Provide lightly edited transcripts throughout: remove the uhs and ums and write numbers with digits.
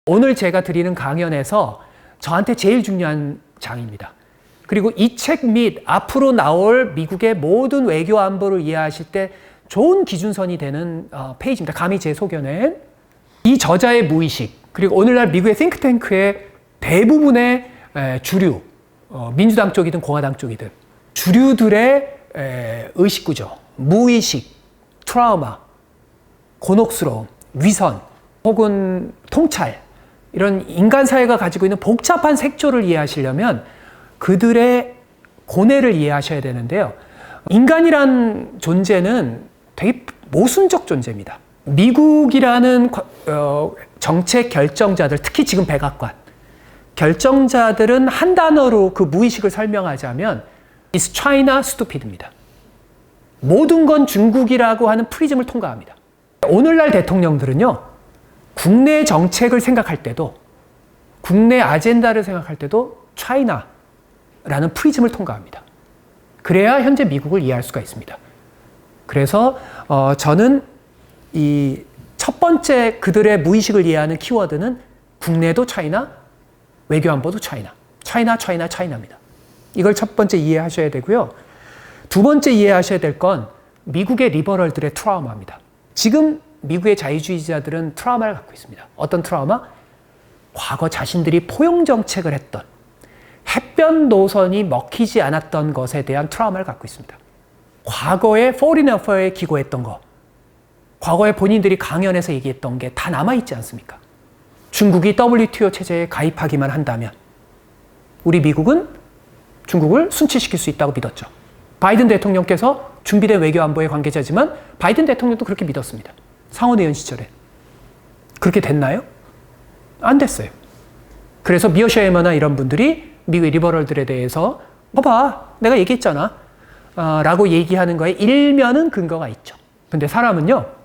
오늘 제가 드리는 강연에서 저한테 제일 중요한 장입니다. 그리고 이 책 및 앞으로 나올 미국의 모든 외교 안보를 이해하실 때 좋은 기준선이 되는 페이지입니다. 감히 제 소견엔 이 저자의 무의식, 그리고 오늘날 미국의 싱크탱크의 대부분의 주류, 민주당 쪽이든 공화당 쪽이든 주류들의 의식구조, 무의식, 트라우마, 곤혹스러움, 위선 혹은 통찰, 이런 인간 사회가 가지고 있는 복잡한 색조를 이해하시려면 그들의 고뇌를 이해하셔야 되는데요. 인간이란 존재는 되게 모순적 존재입니다. 미국이라는 정책 결정자들, 특히 지금 백악관 결정자들은 한 단어로 그 무의식을 설명하자면 Is China stupid입니다. 모든 건 중국이라고 하는 프리즘을 통과합니다. 오늘날 대통령들은요, 국내 정책을 생각할 때도, 국내 아젠다를 생각할 때도 China라는 프리즘을 통과합니다. 그래야 현재 미국을 이해할 수가 있습니다. 그래서 저는 이 첫 번째 그들의 무의식을 이해하는 키워드는 국내도 차이나, 외교안보도 차이나, 차이나입니다. 이걸 첫 번째 이해하셔야 되고요. 두 번째 이해하셔야 될 건 미국의 리버럴들의 트라우마입니다. 지금 미국의 자유주의자들은 트라우마를 갖고 있습니다. 어떤 트라우마? 과거 자신들이 포용 정책을 했던, 햇변 노선이 먹히지 않았던 것에 대한 트라우마를 갖고 있습니다. 과거에 포린 어페어에 기고했던 거, 과거에 본인들이 강연에서 얘기했던 게 다 남아있지 않습니까? 중국이 WTO 체제에 가입하기만 한다면 우리 미국은 중국을 순치시킬 수 있다고 믿었죠. 바이든 대통령께서 준비된 외교안보의 관계자지만 바이든 대통령도 그렇게 믿었습니다. 상원의원 시절에. 그렇게 됐나요? 안 됐어요. 그래서 미어셔에머나 이런 분들이 미국의 리버럴들에 대해서 봐봐, 내가 얘기했잖아 라고 얘기하는 거에 일면은 근거가 있죠. 근데 사람은요,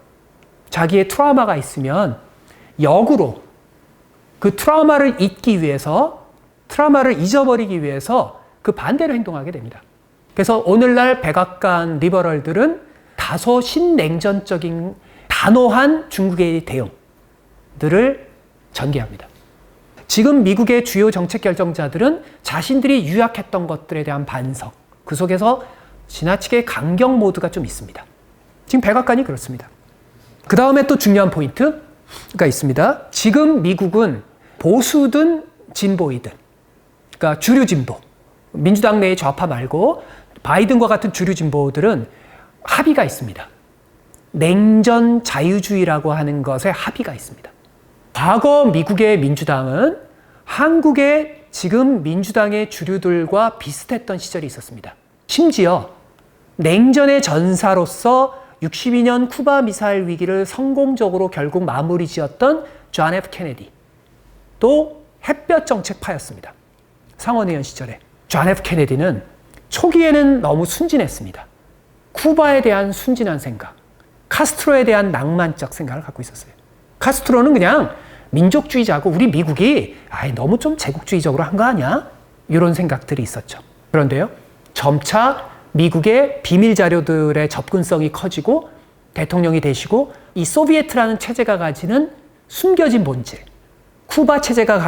자기의 트라우마가 있으면 역으로 그 트라우마를 잊기 위해서, 트라우마를 잊어버리기 위해서 그 반대로 행동하게 됩니다. 그래서 오늘날 백악관 리버럴들은 다소 신냉전적인 단호한 중국의 대응들을 전개합니다. 지금 미국의 주요 정책 결정자들은 자신들이 유약했던 것들에 대한 반성, 그 속에서 지나치게 강경 모드가 좀 있습니다. 지금 백악관이 그렇습니다. 그 다음에 또 중요한 포인트가 있습니다. 지금 미국은 보수든 진보이든, 그러니까 주류 진보, 민주당 내의 좌파 말고 바이든과 같은 주류 진보들은 합의가 있습니다. 냉전 자유주의라고 하는 것에 합의가 있습니다. 과거 미국의 민주당은 한국의 지금 민주당의 주류들과 비슷했던 시절이 있었습니다. 심지어 냉전의 전사로서 62년 쿠바 미사일 위기를 성공적으로 결국 마무리 지었던 존 F 케네디도 햇볕 정책파였습니다. 상원의원 시절에. 존 F 케네디는 초기에는 너무 순진했습니다. 쿠바에 대한 순진한 생각, 카스트로에 대한 낭만적 생각을 갖고 있었어요. 카스트로는 그냥 민족주의자고 우리 미국이 너무 좀 제국주의적으로 한 거 아니야? 이런 생각들이 있었죠. 그런데요, 점차 미국의 비밀 자료들의 접근성이 커지고 대통령이 되시고 이 소비에트라는 체제가 가지는 숨겨진 본질, 쿠바 체제가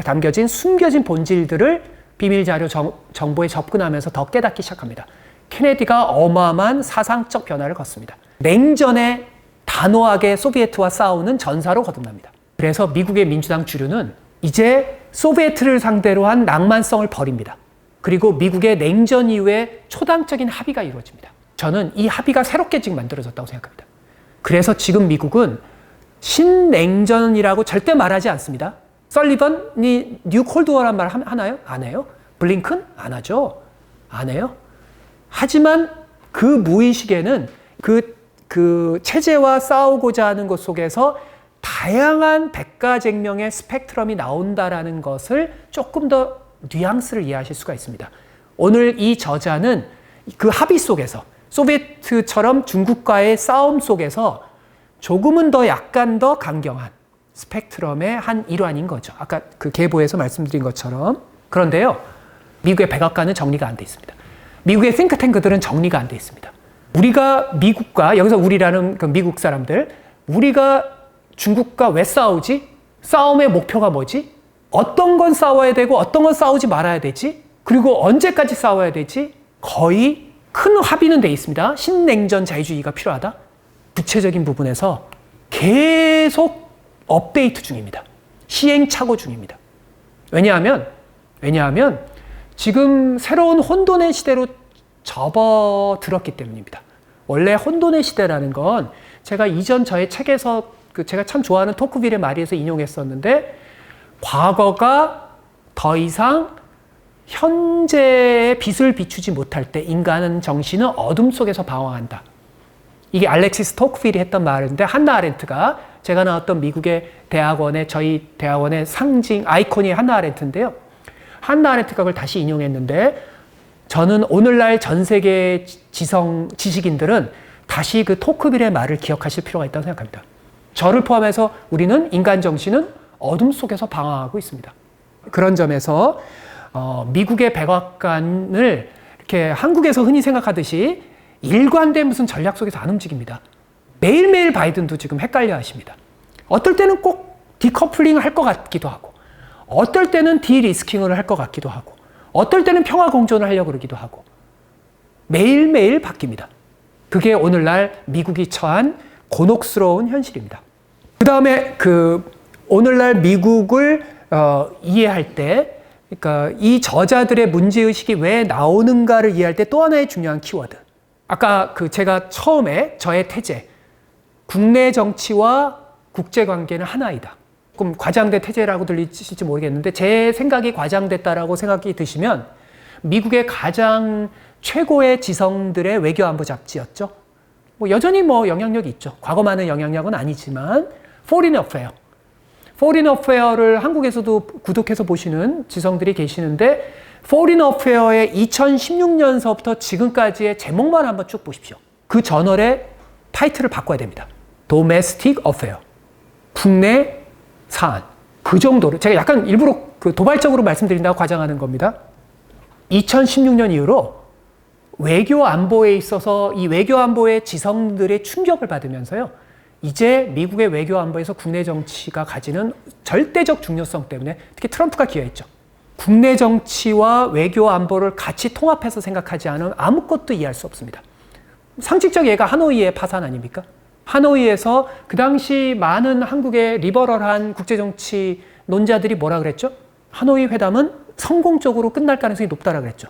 담겨진 숨겨진 본질들을 비밀 자료 정보에 접근하면서 더 깨닫기 시작합니다. 케네디가 어마어마한 사상적 변화를 걷습니다. 냉전에 단호하게 소비에트와 싸우는 전사로 거듭납니다. 그래서 미국의 민주당 주류는 이제 소비에트를 상대로 한 낭만성을 버립니다. 그리고 미국의 냉전 이후에 초당적인 합의가 이루어집니다. 저는 이 합의가 새롭게 지금 만들어졌다고 생각합니다. 그래서 지금 미국은 신냉전이라고 절대 말하지 않습니다. 설리번이 뉴 콜드워란 말 하나요? 안 해요? 블링컨? 안 하죠? 안 해요? 하지만 그 무의식에는 그 체제와 싸우고자 하는 것 속에서 다양한 백가쟁명의 스펙트럼이 나온다라는 것을 조금 더 뉘앙스를 이해하실 수가 있습니다. 오늘 이 저자는 그 합의 속에서 소비에트처럼 중국과의 싸움 속에서 조금은 더 약간 더 강경한 스펙트럼의 한 일환인 거죠. 아까 그 계보에서 말씀드린 것처럼. 그런데요, 미국의 백악관은 정리가 안 돼 있습니다. 미국의 싱크탱크들은 정리가 안 돼 있습니다. 우리가 미국과, 여기서 우리라는 그 미국 사람들, 우리가 중국과 왜 싸우지? 싸움의 목표가 뭐지? 어떤 건 싸워야 되고 어떤 건 싸우지 말아야 되지? 그리고 언제까지 싸워야 되지? 거의 큰 합의는 돼 있습니다. 신냉전 자유주의가 필요하다. 구체적인 부분에서 계속 업데이트 중입니다. 시행착오 중입니다. 왜냐하면 지금 새로운 혼돈의 시대로 접어들었기 때문입니다. 원래 혼돈의 시대라는 건 제가 이전 저의 책에서 제가 참 좋아하는 토크빌의 말에서 인용했었는데, 과거가 더 이상 현재의 빛을 비추지 못할 때 인간은 정신은 어둠 속에서 방황한다. 이게 알렉시스 토크빌이 했던 말인데, 한나 아렌트가, 제가 나왔던 미국의 대학원의, 저희 대학원의 상징 아이콘이 한나 아렌트인데요. 한나 아렌트가 그걸 다시 인용했는데, 저는 오늘날 전 세계 지식인들은 다시 그 토크빌의 말을 기억하실 필요가 있다고 생각합니다. 저를 포함해서 우리는 인간 정신은 어둠 속에서 방황하고 있습니다. 그런 점에서 미국의 백악관을 이렇게 한국에서 흔히 생각하듯이 일관된 무슨 전략 속에서 안 움직입니다. 매일매일 바이든도 지금 헷갈려 하십니다. 어떨 때는 꼭 디커플링을 할 것 같기도 하고, 어떨 때는 디리스킹을 할 것 같기도 하고, 어떨 때는 평화 공존을 하려고 그러기도 하고, 매일매일 바뀝니다. 그게 오늘날 미국이 처한 곤혹스러운 현실입니다. 그 다음에 오늘날 미국을 이해할 때, 그러니까 이 저자들의 문제의식이 왜 나오는가를 이해할 때 또 하나의 중요한 키워드. 아까 제가 처음에 저의 태제, 국내 정치와 국제 관계는 하나이다. 조금 과장된 태제라고 들리실지 모르겠는데, 제 생각이 과장됐다라고 생각이 드시면, 미국의 가장 최고의 지성들의 외교안보 잡지였죠. 여전히 영향력이 있죠. 과거만은 영향력은 아니지만, Foreign Affair. Foreign Affair를 한국에서도 구독해서 보시는 지성들이 계시는데, Foreign Affair의 2016년서부터 지금까지의 제목만 한번 쭉 보십시오. 그 저널의 타이틀을 바꿔야 됩니다. Domestic Affair. 국내 사안. 그 정도로, 제가 약간 일부러 도발적으로 말씀드린다고 과장하는 겁니다. 2016년 이후로 외교 안보에 있어서 이 외교 안보의 지성들의 충격을 받으면서요, 이제 미국의 외교 안보에서 국내 정치가 가지는 절대적 중요성 때문에 특히 트럼프가 기여했죠. 국내 정치와 외교 안보를 같이 통합해서 생각하지 않으면 아무것도 이해할 수 없습니다. 상식적 예가 하노이의 파산 아닙니까? 하노이에서 그 당시 많은 한국의 리버럴한 국제정치 논자들이 뭐라 그랬죠? 하노이 회담은 성공적으로 끝날 가능성이 높다라고 그랬죠.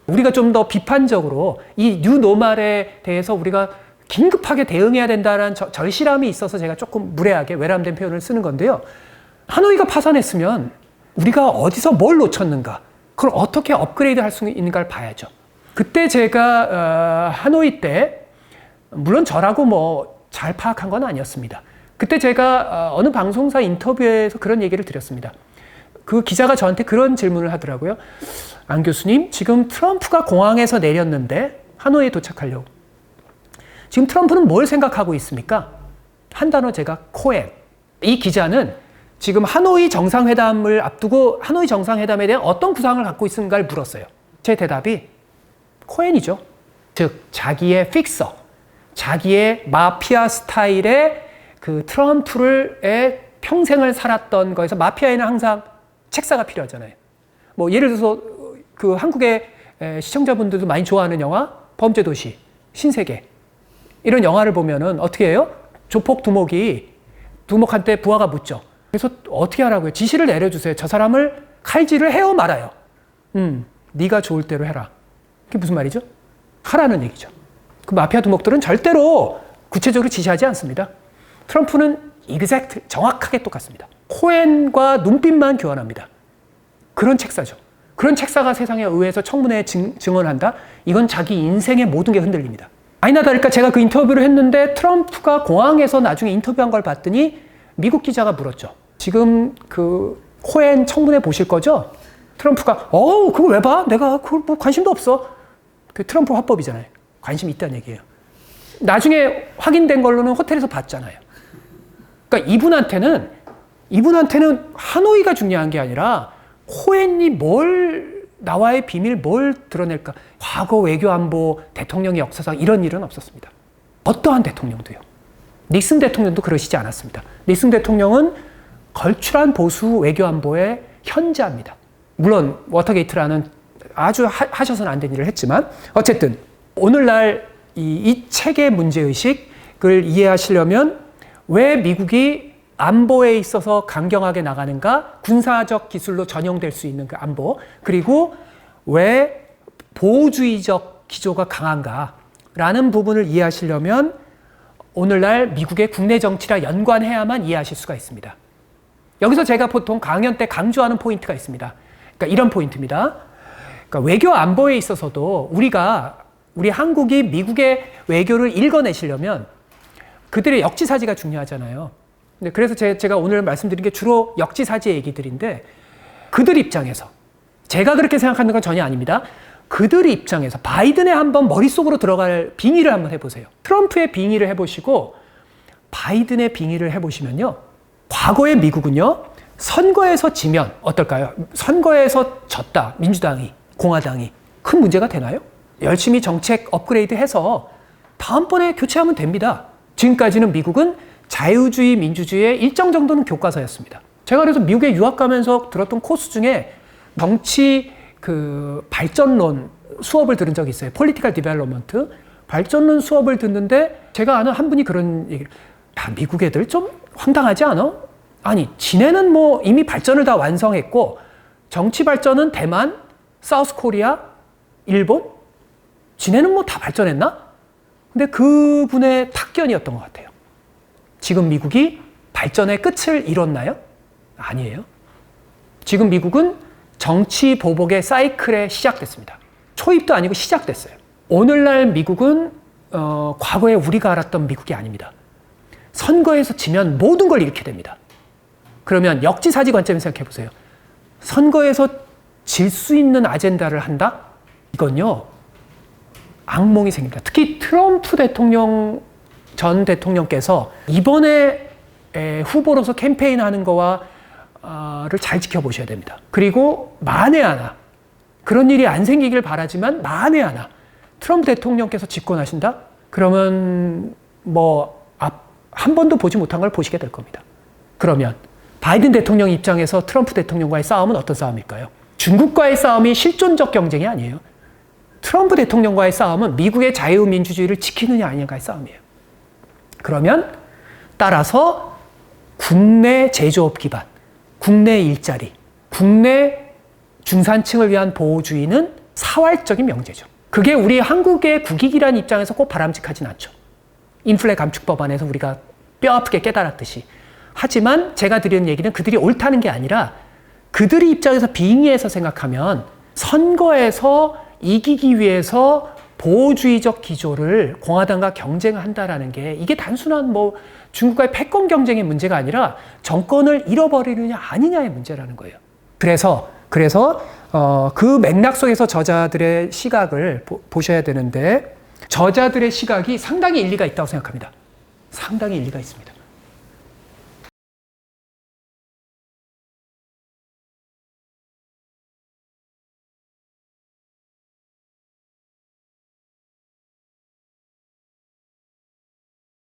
우리가 좀 더 비판적으로 이 뉴노멀에 대해서 우리가 긴급하게 대응해야 된다는 절실함이 있어서 제가 조금 무례하게 외람된 표현을 쓰는 건데요. 하노이가 파산했으면 우리가 어디서 뭘 놓쳤는가, 그걸 어떻게 업그레이드 할 수 있는가를 봐야죠. 그때 제가 하노이 때, 물론 저라고 잘 파악한 건 아니었습니다. 그때 제가 어느 방송사 인터뷰에서 그런 얘기를 드렸습니다. 그 기자가 저한테 그런 질문을 하더라고요. 안 교수님, 지금 트럼프가 공항에서 내렸는데 하노이에 도착하려고. 지금 트럼프는 뭘 생각하고 있습니까? 한 단어 제가 코엔. 이 기자는 지금 하노이 정상회담을 앞두고 하노이 정상회담에 대한 어떤 구상을 갖고 있는가를 물었어요. 제 대답이 코엔이죠. 즉 자기의 픽서, 자기의 마피아 스타일의 트럼프의 평생을 살았던 거에서, 마피아에는 항상 책사가 필요하잖아요. 예를 들어서 한국의 시청자분들도 많이 좋아하는 영화 범죄도시, 신세계, 이런 영화를 보면은 어떻게 해요? 조폭 두목한테 부하가 묻죠. 그래서 어떻게 하라고요? 지시를 내려주세요. 저 사람을 칼질을 해요, 말아요? 네가 좋을 대로 해라. 그게 무슨 말이죠? 하라는 얘기죠. 그 마피아 두목들은 절대로 구체적으로 지시하지 않습니다. 트럼프는 정확하게 똑같습니다. 코엔과 눈빛만 교환합니다. 그런 책사죠. 그런 책사가 세상에 의해서 청문회에 증언한다? 이건 자기 인생의 모든 게 흔들립니다. 아니나 다를까 제가 그 인터뷰를 했는데, 트럼프가 공항에서 나중에 인터뷰한 걸 봤더니 미국 기자가 물었죠. 지금 코엔 청문회 보실 거죠? 트럼프가 그걸 왜 봐? 내가 그걸 관심도 없어. 그 트럼프 화법이잖아요. 관심 있다는 얘기예요. 나중에 확인된 걸로는 호텔에서 봤잖아요. 그러니까 이분한테는 하노이가 중요한 게 아니라 코엔이 나와의 비밀 뭘 드러낼까? 과거 외교안보 대통령의 역사상 이런 일은 없었습니다. 어떠한 대통령도요. 닉슨 대통령도 그러시지 않았습니다. 닉슨 대통령은 걸출한 보수 외교안보의 현자입니다. 물론 워터게이트라는 아주 하셔서는 안 된 일을 했지만 어쨌든 오늘날 이 책의 문제의식을 이해하시려면 왜 미국이 안보에 있어서 강경하게 나가는가, 군사적 기술로 전용될 수 있는 그 안보, 그리고 왜 보호주의적 기조가 강한가라는 부분을 이해하시려면 오늘날 미국의 국내 정치랑 연관해야만 이해하실 수가 있습니다. 여기서 제가 보통 강연 때 강조하는 포인트가 있습니다. 그러니까 이런 포인트입니다. 그러니까 외교 안보에 있어서도 우리 한국이 미국의 외교를 읽어내시려면 그들의 역지사지가 중요하잖아요. 그래서 제가 오늘 말씀드린 게 주로 역지사지 얘기들인데 그들 입장에서 제가 그렇게 생각하는 건 전혀 아닙니다. 그들 입장에서 바이든의 한번 머릿속으로 들어갈 빙의를 한번 해보세요. 트럼프의 빙의를 해보시고 바이든의 빙의를 해보시면요. 과거의 미국은요. 선거에서 지면 어떨까요? 선거에서 졌다. 민주당이, 공화당이. 큰 문제가 되나요? 열심히 정책 업그레이드해서 다음번에 교체하면 됩니다. 지금까지는 미국은 자유주의, 민주주의의 일정 정도는 교과서였습니다. 제가 그래서 미국에 유학 가면서 들었던 코스 중에 정치 발전론 수업을 들은 적이 있어요. Political Development. 발전론 수업을 듣는데 제가 아는 한 분이 그런 얘기를, 야, 미국 애들 좀 황당하지 않아? 아니, 지네는 뭐 이미 발전을 다 완성했고 정치 발전은 대만, 사우스 코리아, 일본? 지네는 뭐 다 발전했나? 근데 그분의 탁견이었던 것 같아요. 지금 미국이 발전의 끝을 이뤘나요? 아니에요. 지금 미국은 정치 보복의 사이클에 시작됐습니다. 초입도 아니고 시작됐어요. 오늘날 미국은 과거에 우리가 알았던 미국이 아닙니다. 선거에서 지면 모든 걸 잃게 됩니다. 그러면 역지사지 관점에서 생각해 보세요. 선거에서 질 수 있는 아젠다를 한다? 이건요. 악몽이 생깁니다. 특히 트럼프 전 대통령께서 이번에 후보로서 캠페인하는 거와를 잘 지켜보셔야 됩니다. 그리고 만에 하나 그런 일이 안 생기길 바라지만 만에 하나 트럼프 대통령께서 집권하신다? 그러면 한 번도 보지 못한 걸 보시게 될 겁니다. 그러면 바이든 대통령 입장에서 트럼프 대통령과의 싸움은 어떤 싸움일까요? 중국과의 싸움이 실존적 경쟁이 아니에요. 트럼프 대통령과의 싸움은 미국의 자유민주주의를 지키느냐 아니냐의 싸움이에요. 그러면 따라서 국내 제조업 기반, 국내 일자리, 국내 중산층을 위한 보호주의는 사활적인 명제죠. 그게 우리 한국의 국익이라는 입장에서 꼭 바람직하진 않죠. 인플레 감축 법안에서 우리가 뼈아프게 깨달았듯이. 하지만 제가 드리는 얘기는 그들이 옳다는 게 아니라 그들의 입장에서 빙의해서 생각하면 선거에서 이기기 위해서 보호주의적 기조를 공화당과 경쟁한다라는 게 이게 단순한 중국과의 패권 경쟁의 문제가 아니라 정권을 잃어버리느냐 아니냐의 문제라는 거예요. 그래서 그 맥락 속에서 저자들의 시각을 보셔야 되는데 저자들의 시각이 상당히 일리가 있다고 생각합니다. 상당히 일리가 있습니다.